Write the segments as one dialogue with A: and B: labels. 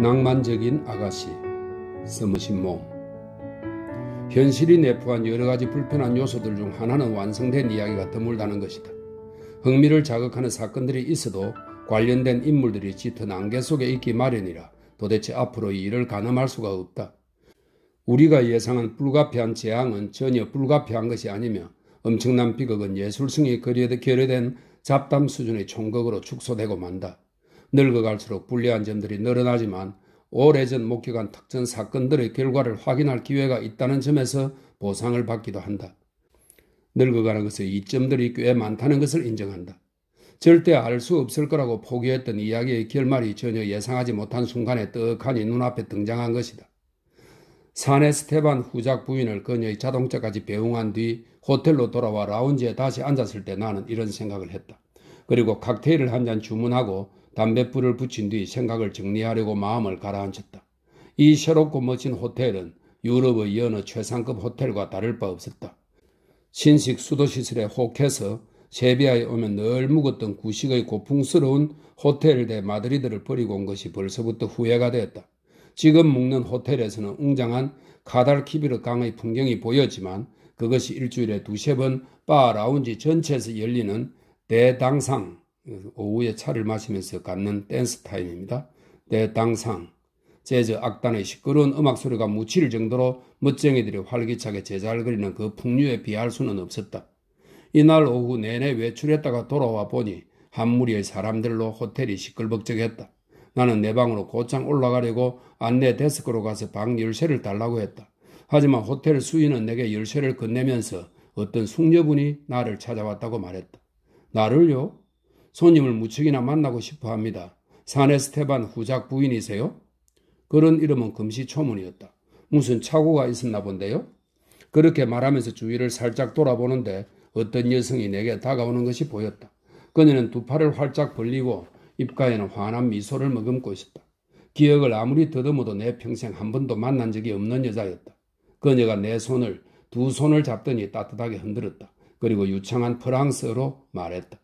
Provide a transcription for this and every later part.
A: 낭만적인 아가씨, 서머신 몸. 현실이 내포한 여러가지 불편한 요소들 중 하나는 완성된 이야기가 드물다는 것이다. 흥미를 자극하는 사건들이 있어도 관련된 인물들이 짙은 안개 속에 있기 마련이라 도대체 앞으로 이 일을 가늠할 수가 없다. 우리가 예상한 불가피한 재앙은 전혀 불가피한 것이 아니며 엄청난 비극은 예술성이 결여된 잡담 수준의 총극으로 축소되고 만다. 늙어갈수록 불리한 점들이 늘어나지만 오래전 목격한 특정 사건들의 결과를 확인할 기회가 있다는 점에서 보상을 받기도 한다. 늙어가는 것의 이점들이 꽤 많다는 것을 인정한다. 절대 알 수 없을 거라고 포기했던 이야기의 결말이 전혀 예상하지 못한 순간에 떡하니 눈앞에 등장한 것이다. 사내 스테반 후작 부인을 그녀의 자동차까지 배웅한 뒤 호텔로 돌아와 라운지에 다시 앉았을 때 나는 이런 생각을 했다. 그리고 칵테일을 한 잔 주문하고 담뱃불을 붙인 뒤 생각을 정리하려고 마음을 가라앉혔다. 이 새롭고 멋진 호텔은 유럽의 여느 최상급 호텔과 다를 바 없었다. 신식 수도시설에 혹해서 세비야에 오면 늘 묵었던 구식의 고풍스러운 호텔 대 마드리드를 버리고 온 것이 벌써부터 후회가 되었다. 지금 묵는 호텔에서는 웅장한 카달키비르 강의 풍경이 보였지만 그것이 일주일에 2~3번 바 라운지 전체에서 열리는 대당상, 오후에 차를 마시면서 갖는 댄스 타임입니다. 대당상, 재즈 악단의 시끄러운 음악 소리가 묻힐 정도로 멋쟁이들이 활기차게 제자를 그리는 그 풍류에 비할 수는 없었다. 이날 오후 내내 외출했다가 돌아와 보니 한 무리의 사람들로 호텔이 시끌벅적했다. 나는 내 방으로 곧장 올라가려고 안내 데스크로 가서 방 열쇠를 달라고 했다. 하지만 호텔 수인은 내게 열쇠를 건네면서 어떤 숙녀분이 나를 찾아왔다고 말했다. 나를요? 손님을 무척이나 만나고 싶어 합니다. 사내 스테반 후작 부인이세요? 그런 이름은 금시초문이었다. 무슨 착오가 있었나 본데요? 그렇게 말하면서 주위를 살짝 돌아보는데 어떤 여성이 내게 다가오는 것이 보였다. 그녀는 두 팔을 활짝 벌리고 입가에는 환한 미소를 머금고 있었다. 기억을 아무리 더듬어도 내 평생 한 번도 만난 적이 없는 여자였다. 그녀가 내 손을 두 손을 잡더니 따뜻하게 흔들었다. 그리고 유창한 프랑스어로 말했다.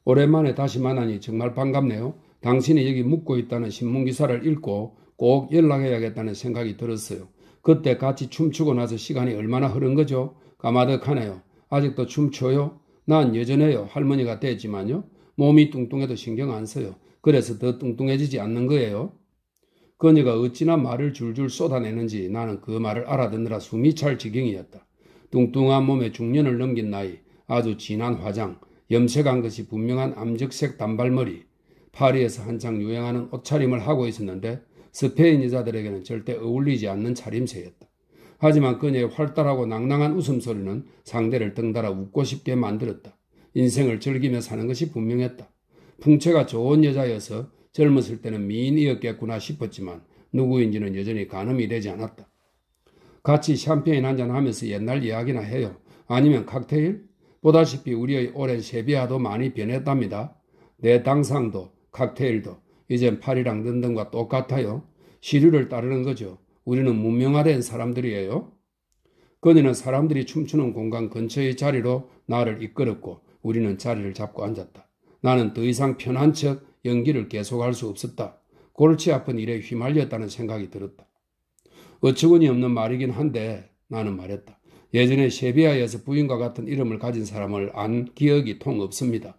A: 오랜만에 다시 만나니 정말 반갑네요. 당신이 여기 묵고 있다는 신문기사를 읽고 꼭 연락해야겠다는 생각이 들었어요. 그때 같이 춤추고 나서 시간이 얼마나 흐른 거죠? 까마득하네요. 아직도 춤춰요? 난 여전해요. 할머니가 됐지만요. 몸이 뚱뚱해도 신경 안 써요. 그래서 더 뚱뚱해지지 않는 거예요. 그녀가 어찌나 말을 줄줄 쏟아내는지 나는 그 말을 알아듣느라 숨이 찰 지경이었다. 뚱뚱한 몸에 중년을 넘긴 나이, 아주 진한 화장, 염색한 것이 분명한 암적색 단발머리, 파리에서 한창 유행하는 옷차림을 하고 있었는데 스페인 여자들에게는 절대 어울리지 않는 차림새였다. 하지만 그녀의 활달하고 낭낭한 웃음소리는 상대를 덩달아 웃고 싶게 만들었다. 인생을 즐기며 사는 것이 분명했다. 풍채가 좋은 여자여서 젊었을 때는 미인이었겠구나 싶었지만 누구인지는 여전히 가늠이 되지 않았다. 같이 샴페인 한잔 하면서 옛날 이야기나 해요. 아니면 칵테일? 보다시피 우리의 오랜 세비야도 많이 변했답니다. 내 당상도 칵테일도 이젠 파리랑 런던과 똑같아요. 시류를 따르는 거죠. 우리는 문명화된 사람들이에요. 그녀는 사람들이 춤추는 공간 근처의 자리로 나를 이끌었고 우리는 자리를 잡고 앉았다. 나는 더 이상 편한 척 연기를 계속할 수 없었다. 골치 아픈 일에 휘말렸다는 생각이 들었다. 어처구니 없는 말이긴 한데 나는 말했다. 예전에 세비야에서 부인과 같은 이름을 가진 사람을 안 기억이 통 없습니다.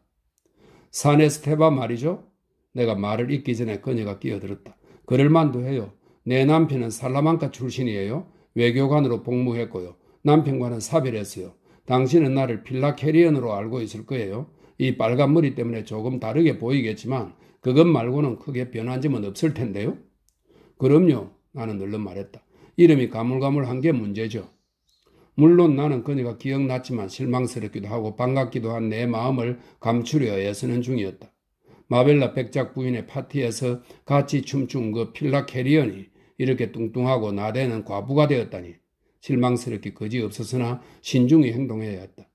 A: 사네 스테바 말이죠? 내가 말을 잇기 전에 그녀가 끼어들었다. 그럴만도 해요. 내 남편은 살라만카 출신이에요. 외교관으로 복무했고요. 남편과는 사별했어요. 당신은 나를 필라 캐리언으로 알고 있을 거예요. 이 빨간 머리 때문에 조금 다르게 보이겠지만 그것 말고는 크게 변한 점은 없을 텐데요. 그럼요. 나는 늘름 말했다. 이름이 가물가물한 게 문제죠. 물론 나는 그녀가 기억났지만 실망스럽기도 하고 반갑기도 한 내 마음을 감추려 애쓰는 중이었다. 마벨라 백작 부인의 파티에서 같이 춤춘 그 필라 캐리언이 이렇게 뚱뚱하고 나대는 과부가 되었다니 실망스럽기 그지없었으나 신중히 행동해야 했다.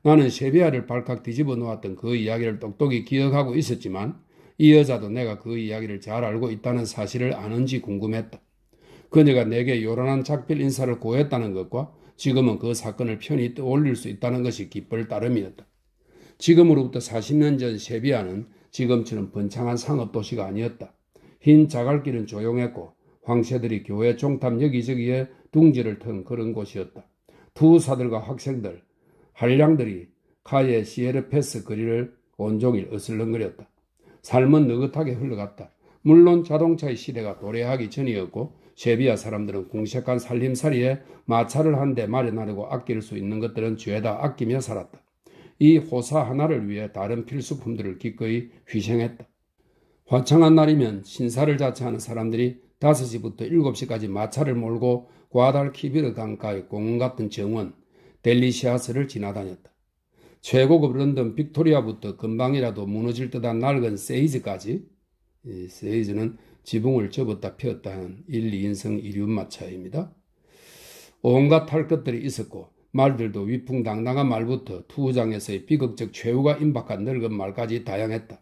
A: 나는 세비야를 발칵 뒤집어 놓았던 그 이야기를 똑똑히 기억하고 있었지만 이 여자도 내가 그 이야기를 잘 알고 있다는 사실을 아는지 궁금했다. 그녀가 내게 요란한 작별 인사를 고했다는 것과 지금은 그 사건을 편히 떠올릴 수 있다는 것이 기쁠 따름이었다. 지금으로부터 40년 전 세비야는 지금처럼 번창한 상업도시가 아니었다. 흰 자갈길은 조용했고 황새들이 교회 종탑 여기저기에 둥지를 튼 그런 곳이었다. 투사들과 학생들, 한량들이 카예 시에르페스 거리를 온종일 어슬렁거렸다. 삶은 느긋하게 흘러갔다. 물론 자동차의 시대가 도래하기 전이었고 세비야 사람들은 궁색한 살림살이에 마차를 한 대 마련하려고 아낄 수 있는 것들은 죄다 아끼며 살았다. 이 호사 하나를 위해 다른 필수품들을 기꺼이 희생했다. 화창한 날이면 신사를 자처하는 사람들이 5시부터 7시까지 마차를 몰고 과달키비르 강가의 공원 같은 정원 델리시아스를 지나다녔다. 최고급 런던 빅토리아부터 금방이라도 무너질 듯한 낡은 세이즈까지, 세이즈는 지붕을 접었다 폈다 하는 1, 2인승 이륜마차입니다. 온갖 탈 것들이 있었고 말들도 위풍당당한 말부터 투장에서의 비극적 최후가 임박한 늙은 말까지 다양했다.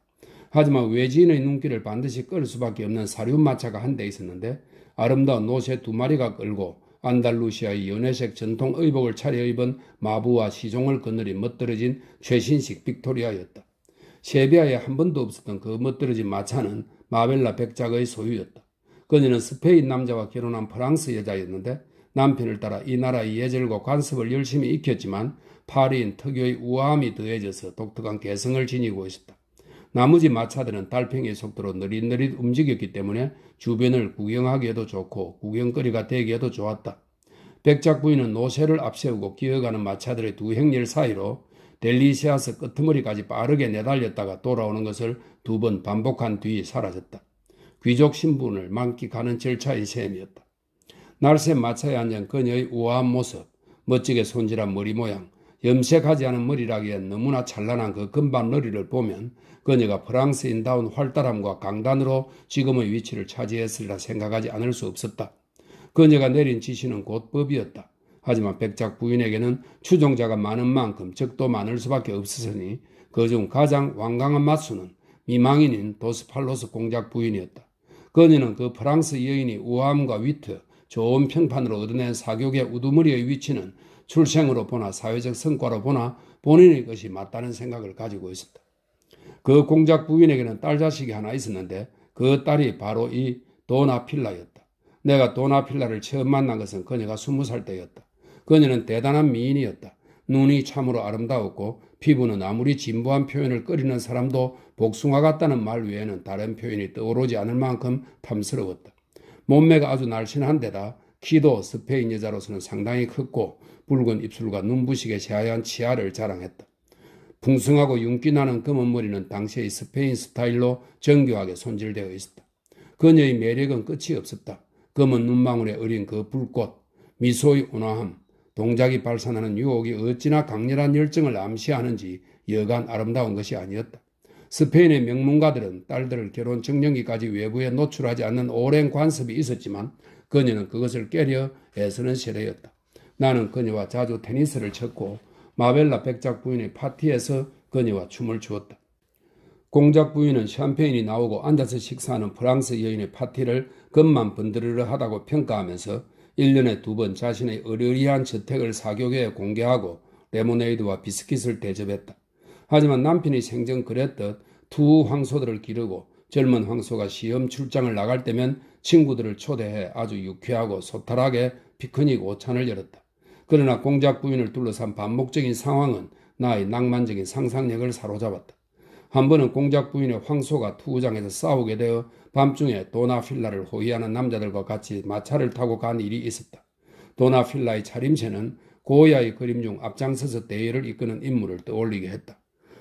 A: 하지만 외지인의 눈길을 반드시 끌 수밖에 없는 사륜마차가 한 대 있었는데 아름다운 노새 2마리가 끌고 안달루시아의 연회색 전통 의복을 차려입은 마부와 시종을 거느린 멋들어진 최신식 빅토리아였다. 세비야에 한 번도 없었던 그 멋들어진 마차는 마벨라 백작의 소유였다. 그녀는 스페인 남자와 결혼한 프랑스 여자였는데 남편을 따라 이 나라의 예절과 관습을 열심히 익혔지만 파리인 특유의 우아함이 더해져서 독특한 개성을 지니고 있었다. 나머지 마차들은 달팽이의 속도로 느릿느릿 움직였기 때문에 주변을 구경하기에도 좋고 구경거리가 되기에도 좋았다. 백작 부인은 노새를 앞세우고 기어가는 마차들의 두 행렬 사이로 델리시아스 끄트머리까지 빠르게 내달렸다가 돌아오는 것을 2번 반복한 뒤 사라졌다. 귀족 신분을 만끽하는 절차의 셈이었다. 날쌘 마차에 앉은 그녀의 우아한 모습, 멋지게 손질한 머리 모양, 염색하지 않은 머리라기엔 너무나 찬란한 그 금발 머리를 보면 그녀가 프랑스인다운 활달함과 강단으로 지금의 위치를 차지했으리라 생각하지 않을 수 없었다. 그녀가 내린 지시는 곧 법이었다. 하지만 백작 부인에게는 추종자가 많은 만큼 적도 많을 수밖에 없었으니 그중 가장 완강한 맞수는 미망인인 도스팔로스 공작 부인이었다. 그녀는 그 프랑스 여인이 우아함과 위트, 좋은 평판으로 얻어낸 사교계 우두머리의 위치는 출생으로 보나 사회적 성과로 보나 본인의 것이 맞다는 생각을 가지고 있었다. 그 공작 부인에게는 딸 자식이 하나 있었는데 그 딸이 바로 이 도나필라였다. 내가 도나필라를 처음 만난 것은 그녀가 20살 때였다. 그녀는 대단한 미인이었다. 눈이 참으로 아름다웠고 피부는 아무리 진부한 표현을 꺼리는 사람도 복숭아 같다는 말 외에는 다른 표현이 떠오르지 않을 만큼 탐스러웠다. 몸매가 아주 날씬한 데다 키도 스페인 여자로서는 상당히 컸고 붉은 입술과 눈부시게 새하얀 치아를 자랑했다. 풍성하고 윤기나는 검은 머리는 당시의 스페인 스타일로 정교하게 손질되어 있었다. 그녀의 매력은 끝이 없었다. 검은 눈망울에 어린 그 불꽃, 미소의 온화함, 동작이 발산하는 유혹이 어찌나 강렬한 열정을 암시하는지 여간 아름다운 것이 아니었다. 스페인의 명문가들은 딸들을 결혼 정년기까지 외부에 노출하지 않는 오랜 관습이 있었지만 그녀는 그것을 깨려 애쓰는 세대였다. 나는 그녀와 자주 테니스를 쳤고 마벨라 백작 부인의 파티에서 그녀와 춤을 추었다. 공작 부인은 샴페인이 나오고 앉아서 식사하는 프랑스 여인의 파티를 겉만 번드르르 하다고 평가하면서 1년에 2번 자신의 어리어리한 저택을 사교계에 공개하고 레모네이드와 비스킷을 대접했다. 하지만 남편이 생전 그랬듯 투 황소들을 기르고 젊은 황소가 시험 출장을 나갈 때면 친구들을 초대해 아주 유쾌하고 소탈하게 피크닉 오찬을 열었다. 그러나 공작 부인을 둘러싼 반복적인 상황은 나의 낭만적인 상상력을 사로잡았다. 한 번은 공작 부인의 황소가 투구장에서 싸우게 되어 밤중에 도나필라를 호위하는 남자들과 같이 마차를 타고 간 일이 있었다. 도나필라의 차림새는 고야의 그림 중 앞장서서 대회를 이끄는 인물을 떠올리게 했다.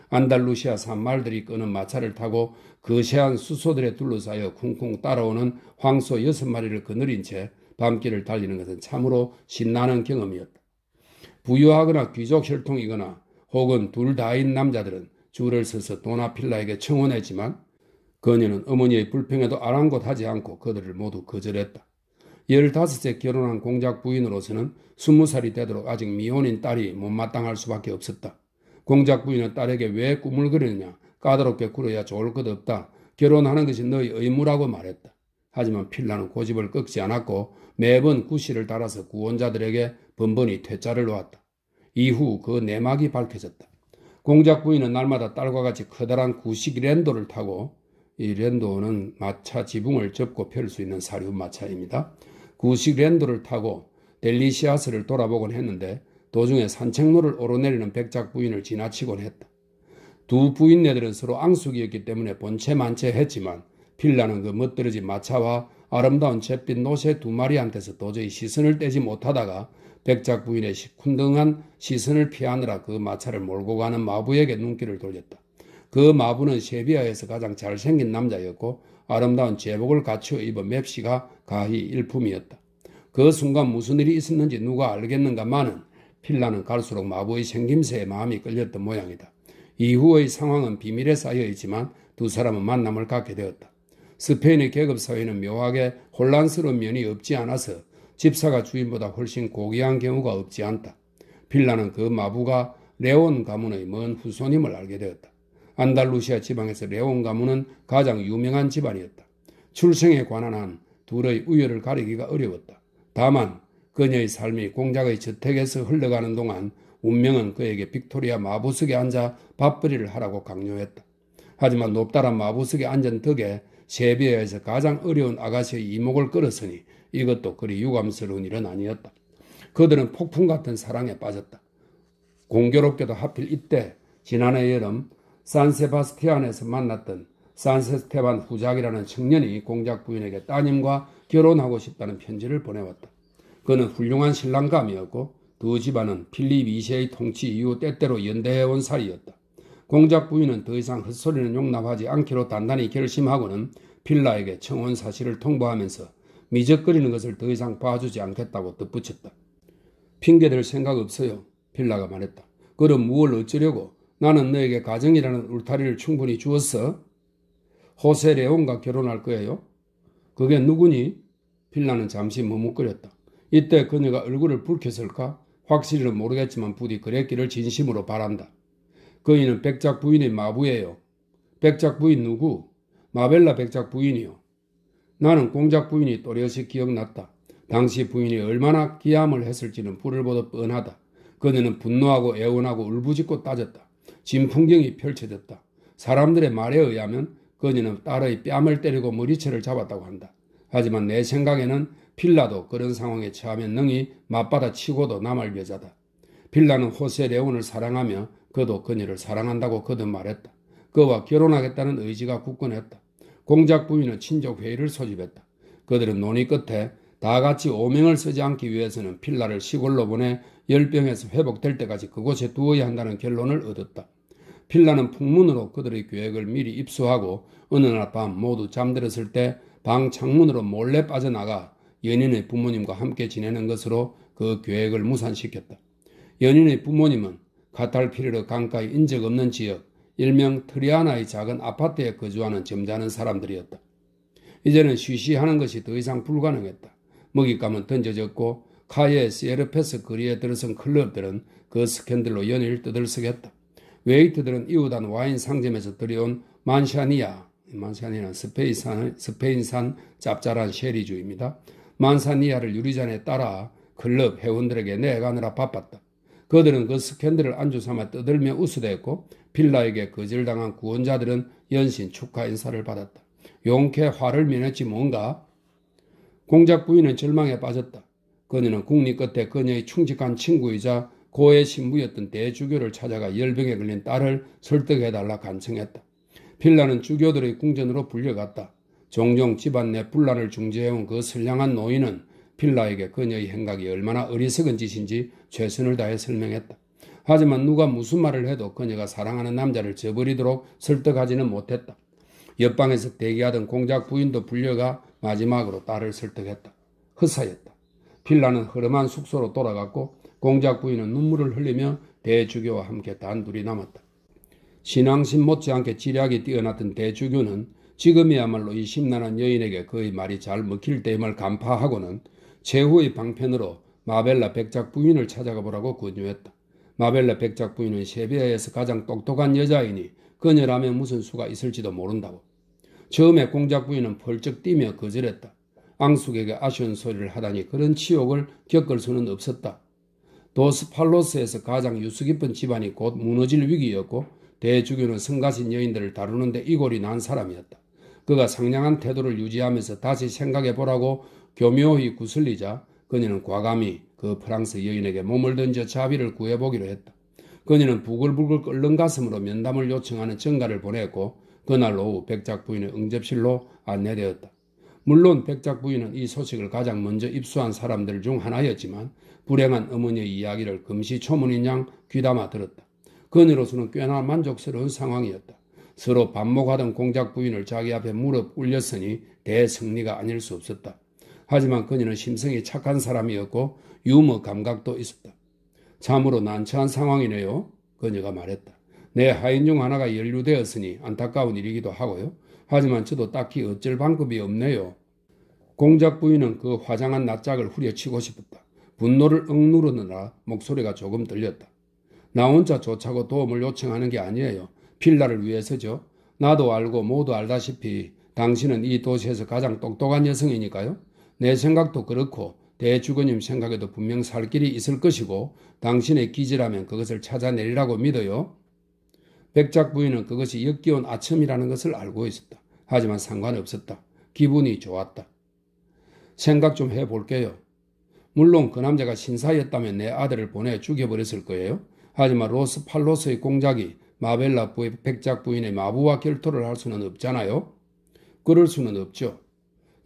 A: 안달루시아 산말들이 끄는 마차를 타고 거세한 수소들에 둘러싸여 쿵쿵 따라오는 황소 6마리를 거느린 채 밤길을 달리는 것은 참으로 신나는 경험이었다. 부유하거나 귀족 혈통이거나 혹은 둘 다인 남자들은 줄을 서서 도나필라에게 청혼했지만 그녀는 어머니의 불평에도 아랑곳하지 않고 그들을 모두 거절했다. 15세 결혼한 공작 부인으로서는 20살이 되도록 아직 미혼인 딸이 못마땅할 수밖에 없었다. 공작 부인은 딸에게 왜 꿈을 그리느냐, 까다롭게 굴어야 좋을 것 없다, 결혼하는 것이 너의 의무라고 말했다. 하지만 필라는 고집을 꺾지 않았고 매번 구실을 달아서 구원자들에게 번번이 퇴짜를 놓았다. 이후 그 내막이 밝혀졌다. 공작 부인은 날마다 딸과 같이 커다란 구식 랜도를 타고 이 랜도는 마차 지붕을 접고 펼 수 있는 사륜 마차입니다. 구식 랜도를 타고 델리시아스를 돌아보곤 했는데 도중에 산책로를 오르내리는 백작 부인을 지나치곤 했다. 두 부인네들은 서로 앙숙이었기 때문에 본체만체했지만 필라는 그 멋들어진 마차와 아름다운 잿빛 노새 두 마리한테서 도저히 시선을 떼지 못하다가 백작 부인의 시큰둥한 시선을 피하느라 그 마차를 몰고 가는 마부에게 눈길을 돌렸다. 그 마부는 셰비야에서 가장 잘생긴 남자였고 아름다운 제복을 갖추어 입은 맵시가 가히 일품이었다. 그 순간 무슨 일이 있었는지 누가 알겠는가마는 필라는 갈수록 마부의 생김새에 마음이 끌렸던 모양이다. 이후의 상황은 비밀에 쌓여있지만 두 사람은 만남을 갖게 되었다. 스페인의 계급사회는 묘하게 혼란스러운 면이 없지 않아서 집사가 주인보다 훨씬 고귀한 경우가 없지 않다. 필라는 그 마부가 레온 가문의 먼 후손임을 알게 되었다. 안달루시아 지방에서 레온 가문은 가장 유명한 집안이었다. 출생에 관한 한 둘의 우열을 가리기가 어려웠다. 다만 그녀의 삶이 공작의 저택에서 흘러가는 동안 운명은 그에게 빅토리아 마부석에 앉아 밥벌이를 하라고 강요했다. 하지만 높다란 마부석에 앉은 덕에 세비야에서 가장 어려운 아가씨의 이목을 끌었으니 이것도 그리 유감스러운 일은 아니었다. 그들은 폭풍 같은 사랑에 빠졌다. 공교롭게도 하필 이때 지난해 여름 산세바스티안에서 만났던 산세스테반 후작이라는 청년이 공작 부인에게 따님과 결혼하고 싶다는 편지를 보내왔다. 그는 훌륭한 신랑감이었고 두 집안은 필립 2세의 통치 이후 때때로 연대해온 사이였다. 공작 부인은 더 이상 헛소리는 용납하지 않기로 단단히 결심하고는 필라에게 청혼 사실을 통보하면서 미적거리는 것을 더 이상 봐주지 않겠다고 덧붙였다. 핑계댈 생각 없어요. 필라가 말했다. 그럼 무얼 어쩌려고? 나는 너에게 가정이라는 울타리를 충분히 주었어. 호세 레온과 결혼할 거예요? 그게 누구니? 필라는 잠시 머뭇거렸다. 이때 그녀가 얼굴을 붉혔을까? 확실히는 모르겠지만 부디 그랬기를 진심으로 바란다. 그이는 백작 부인의 마부예요. 백작 부인 누구? 마벨라 백작 부인이요. 나는 공작 부인이 또렷이 기억났다. 당시 부인이 얼마나 기함을 했을지는 불을 보듯 뻔하다. 그녀는 분노하고 애원하고 울부짖고 따졌다. 진풍경이 펼쳐졌다. 사람들의 말에 의하면 그녀는 딸의 뺨을 때리고 머리채를 잡았다고 한다. 하지만 내 생각에는 필라도 그런 상황에 처하면 능히 맞받아 치고도 남을 여자다. 필라는 호세 레온을 사랑하며 그도 그녀를 사랑한다고 거듭 말했다. 그와 결혼하겠다는 의지가 굳건했다. 공작 부인은 친족 회의를 소집했다. 그들은 논의 끝에 다 같이 오명을 쓰지 않기 위해서는 필라를 시골로 보내 열병에서 회복될 때까지 그곳에 두어야 한다는 결론을 얻었다. 필라는 풍문으로 그들의 계획을 미리 입수하고 어느 날 밤 모두 잠들었을 때 방 창문으로 몰래 빠져나가 연인의 부모님과 함께 지내는 것으로 그 계획을 무산시켰다. 연인의 부모님은 카탈피르르 강가의 인적 없는 지역, 일명 트리아나의 작은 아파트에 거주하는 점잖은 사람들이었다. 이제는 쉬쉬하는 것이 더 이상 불가능했다. 먹잇감은 던져졌고 카예 시에르페스 거리에 들어선 클럽들은 그 스캔들로 연일 떠들썩했다. 웨이트들은 이웃한 와인 상점에서 들여온 만샤니아는 스페인산 짭짤한 쉐리주입니다. 만사니아를 유리잔에 따라 클럽 회원들에게 내가느라 바빴다. 그들은 그 스캔들을 안주삼아 떠들며 웃으댔고 필라에게 거절당한 구원자들은 연신 축하 인사를 받았다. 용케 화를 면했지 뭔가. 공작 부인은 절망에 빠졌다. 그녀는 국리 끝에 그녀의 충직한 친구이자 고의 신부였던 대주교를 찾아가 열병에 걸린 딸을 설득해달라 간청했다. 필라는 주교들의 궁전으로 불려갔다. 종종 집안 내 분란을 중재해온 그 선량한 노인은 필라에게 그녀의 행각이 얼마나 어리석은 짓인지 최선을 다해 설명했다. 하지만 누가 무슨 말을 해도 그녀가 사랑하는 남자를 저버리도록 설득하지는 못했다. 옆방에서 대기하던 공작 부인도 불려가 마지막으로 딸을 설득했다. 헛사였다. 필라는 허름한 숙소로 돌아갔고 공작 부인은 눈물을 흘리며 대주교와 함께 단둘이 남았다. 신앙심 못지않게 지략이 뛰어났던 대주교는 지금이야말로 이 심란한 여인에게 그의 말이 잘 먹힐 때임을 간파하고는 최후의 방편으로 마벨라 백작 부인을 찾아가 보라고 권유했다. 마벨라 백작 부인은 세비야에서 가장 똑똑한 여자이니 그녀라면 무슨 수가 있을지도 모른다고. 처음에 공작 부인은 펄쩍 뛰며 거절했다. 앙숙에게 아쉬운 소리를 하다니 그런 치욕을 겪을 수는 없었다. 도스팔로스에서 가장 유수 깊은 집안이 곧 무너질 위기였고 대주교는 성가신 여인들을 다루는데 이골이 난 사람이었다. 그가 상냥한 태도를 유지하면서 다시 생각해보라고 교묘히 구슬리자 그녀는 과감히 그 프랑스 여인에게 몸을 던져 자비를 구해보기로 했다. 그녀는 부글부글 끓는 가슴으로 면담을 요청하는 전가를 보냈고 그날 오후 백작 부인의 응접실로 안내되었다. 물론 백작 부인은 이 소식을 가장 먼저 입수한 사람들 중 하나였지만 불행한 어머니의 이야기를 금시초문인 양 귀담아 들었다. 그녀로서는 꽤나 만족스러운 상황이었다. 서로 반목하던 공작 부인을 자기 앞에 무릎 꿇렸으니 대승리가 아닐 수 없었다. 하지만 그녀는 심성이 착한 사람이었고 유머 감각도 있었다. 참으로 난처한 상황이네요. 그녀가 말했다. 내 하인 중 하나가 연루되었으니 안타까운 일이기도 하고요. 하지만 저도 딱히 어쩔 방법이 없네요. 공작 부인은 그 화장한 낯짝을 후려치고 싶었다. 분노를 억누르느라 목소리가 조금 들렸다. 나 혼자 조차고 도움을 요청하는 게 아니에요. 필라를 위해서죠. 나도 알고 모두 알다시피 당신은 이 도시에서 가장 똑똑한 여성이니까요. 내 생각도 그렇고 대주거님 생각에도 분명 살 길이 있을 것이고 당신의 기지라면 그것을 찾아내리라고 믿어요. 백작 부인은 그것이 역겨운 아첨이라는 것을 알고 있었다. 하지만 상관없었다. 기분이 좋았다. 생각 좀 해볼게요. 물론 그 남자가 신사였다면 내 아들을 보내 죽여버렸을 거예요. 하지만 로스 팔로스의 공작이 마벨라 백작 부인의 마부와 결투를 할 수는 없잖아요. 그럴 수는 없죠.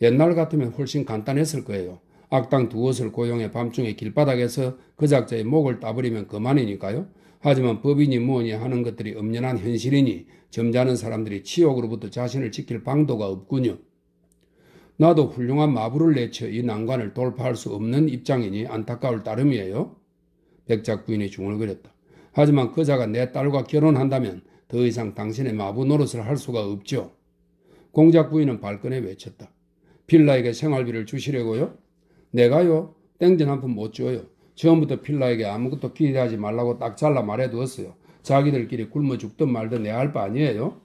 A: 옛날 같으면 훨씬 간단했을 거예요. 악당 두엇을 고용해 밤중에 길바닥에서 그 작자의 목을 따버리면 그만이니까요. 하지만 법이니 뭐니 하는 것들이 엄연한 현실이니 점잖은 사람들이 치욕으로부터 자신을 지킬 방도가 없군요. 나도 훌륭한 마부를 내쳐 이 난관을 돌파할 수 없는 입장이니 안타까울 따름이에요. 백작 부인이 중얼거렸다. 하지만 그자가 내 딸과 결혼한다면 더 이상 당신의 마부 노릇을 할 수가 없죠. 공작 부인은 발끈해 외쳤다. 필라에게 생활비를 주시려고요? 내가요? 땡전 한 푼 못 줘요. 처음부터 필라에게 아무것도 기대하지 말라고 딱 잘라 말해두었어요. 자기들끼리 굶어 죽든 말든 내 할 바 아니에요?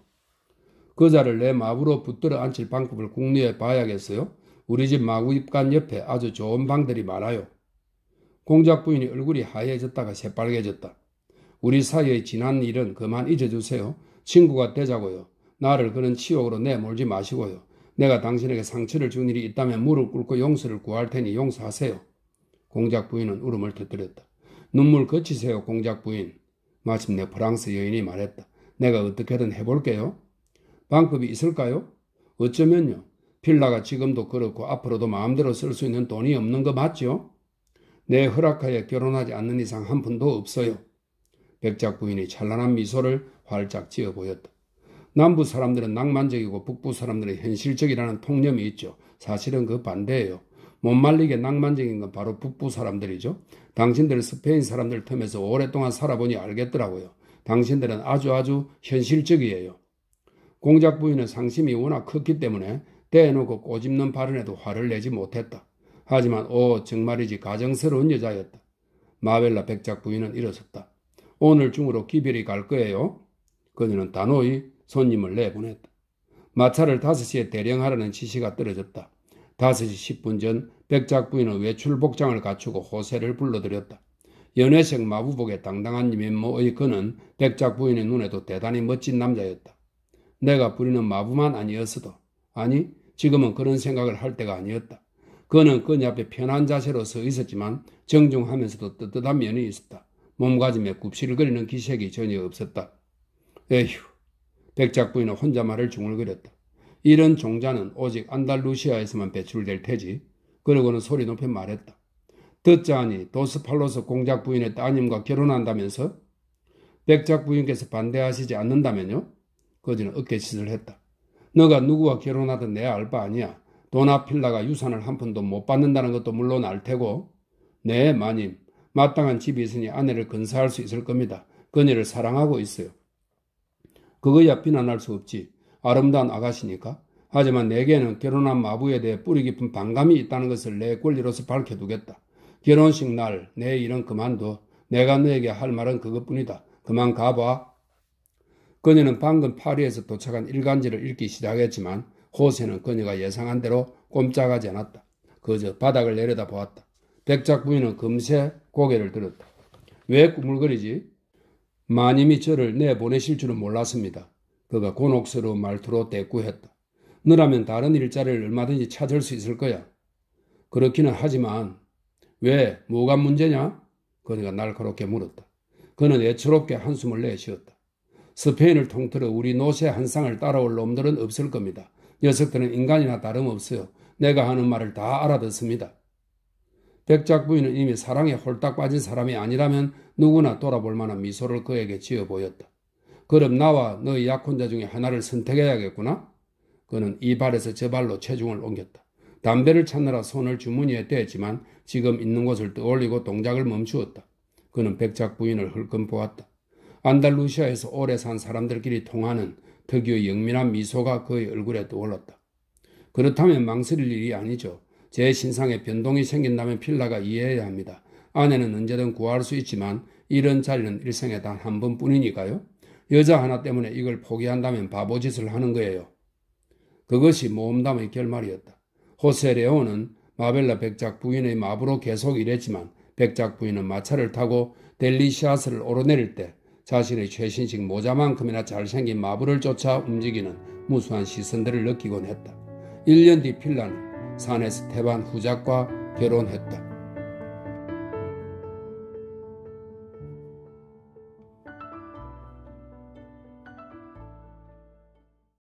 A: 그자를 내 마부로 붙들어 앉힐 방법을 궁리해 봐야겠어요. 우리 집 마구입간 옆에 아주 좋은 방들이 많아요. 공작 부인이 얼굴이 하얘졌다가 새빨개졌다. 우리 사이의 지난 일은 그만 잊어주세요. 친구가 되자고요. 나를 그런 치욕으로 내몰지 마시고요. 내가 당신에게 상처를 준 일이 있다면 무릎 꿇고 용서를 구할 테니 용서하세요. 공작 부인은 울음을 터뜨렸다. 눈물 그치세요, 공작 부인. 마침내 프랑스 여인이 말했다. 내가 어떻게든 해볼게요. 방법이 있을까요? 어쩌면요. 필라가 지금도 그렇고 앞으로도 마음대로 쓸 수 있는 돈이 없는 거 맞죠? 내 허락하에 결혼하지 않는 이상 한 푼도 없어요. 백작 부인이 찬란한 미소를 활짝 지어 보였다. 남부 사람들은 낭만적이고 북부 사람들은 현실적이라는 통념이 있죠. 사실은 그 반대예요. 못 말리게 낭만적인 건 바로 북부 사람들이죠. 당신들 스페인 사람들 틈에서 오랫동안 살아보니 알겠더라고요. 당신들은 아주 현실적이에요. 공작 부인은 상심이 워낙 컸기 때문에 대놓고 꼬집는 발언에도 화를 내지 못했다. 하지만 정말이지 가정스러운 여자였다. 마벨라 백작 부인은 일어섰다. 오늘 중으로 기별이 갈 거예요. 그녀는 단호히 손님을 내보냈다. 마차를 5시에 대령하라는 지시가 떨어졌다. 5시 10분 전 백작 부인은 외출 복장을 갖추고 호세를 불러들였다. 연회색 마부복에 당당한 면모의 그는 백작 부인의 눈에도 대단히 멋진 남자였다. 내가 부리는 마부만 아니었어도, 아니 지금은 그런 생각을 할 때가 아니었다. 그는 그녀 앞에 편한 자세로 서 있었지만 정중하면서도 떳떳한 면이 있었다. 몸가짐에 굽실거리는 기색이 전혀 없었다. 에휴, 백작 부인은 혼자말을 중얼거렸다. 이런 종자는 오직 안달루시아에서만 배출될 테지. 그러고는 소리 높여 말했다. 듣자하니 도스팔로스 공작 부인의 따님과 결혼한다면서? 백작 부인께서 반대하시지 않는다면요? 그녀는 어깨짓을 했다. 너가 누구와 결혼하든 내 알 바 아니야. 도나필라가 유산을 한 푼도 못 받는다는 것도 물론 알 테고. 네, 마님. 마땅한 집이 있으니 아내를 건사할 수 있을 겁니다. 그녀를 사랑하고 있어요. 그거야 비난할 수 없지. 아름다운 아가씨니까. 하지만 내게는 결혼한 마부에 대해 뿌리 깊은 반감이 있다는 것을 내 권리로서 밝혀두겠다. 결혼식 날 내 일은 그만둬. 내가 너에게 할 말은 그것뿐이다. 그만 가봐. 그녀는 방금 파리에서 도착한 일간지를 읽기 시작했지만 호세는 그녀가 예상한 대로 꼼짝하지 않았다. 그저 바닥을 내려다보았다. 백작 부인은 금세 고개를 들었다. 왜 꾸물거리지? 마님이 저를 내보내실 줄은 몰랐습니다. 그가 곤혹스러운 말투로 대꾸했다. 너라면 다른 일자리를 얼마든지 찾을 수 있을 거야. 그렇기는 하지만 왜? 뭐가 문제냐? 그네가 날카롭게 물었다. 그는 애처롭게 한숨을 내쉬었다. 스페인을 통틀어 우리 노새 한 쌍을 따라올 놈들은 없을 겁니다. 녀석들은 인간이나 다름없어요. 내가 하는 말을 다 알아듣습니다. 백작 부인은 이미 사랑에 홀딱 빠진 사람이 아니라면 누구나 돌아볼 만한 미소를 그에게 지어 보였다. 그럼 나와 너의 약혼자 중에 하나를 선택해야겠구나? 그는 이 발에서 저 발로 체중을 옮겼다. 담배를 찾느라 손을 주머니에 떼었지만 지금 있는 곳을 떠올리고 동작을 멈추었다. 그는 백작 부인을 흘끔 보았다. 안달루시아에서 오래 산 사람들끼리 통하는 특유의 영민한 미소가 그의 얼굴에 떠올랐다. 그렇다면 망설일 일이 아니죠. 제 신상에 변동이 생긴다면 필라가 이해해야 합니다. 아내는 언제든 구할 수 있지만 이런 자리는 일생에 단 한 번뿐이니까요. 여자 하나 때문에 이걸 포기한다면 바보짓을 하는 거예요. 그것이 모험담의 결말이었다. 호세 레오는 마벨라 백작 부인의 마부로 계속 일했지만 백작 부인은 마차를 타고 델리시아스를 오르내릴 때 자신의 최신식 모자만큼이나 잘생긴 마부를 쫓아 움직이는 무수한 시선들을 느끼곤 했다. 1년 뒤 필라는 산 에스테반 후작과 결혼했다.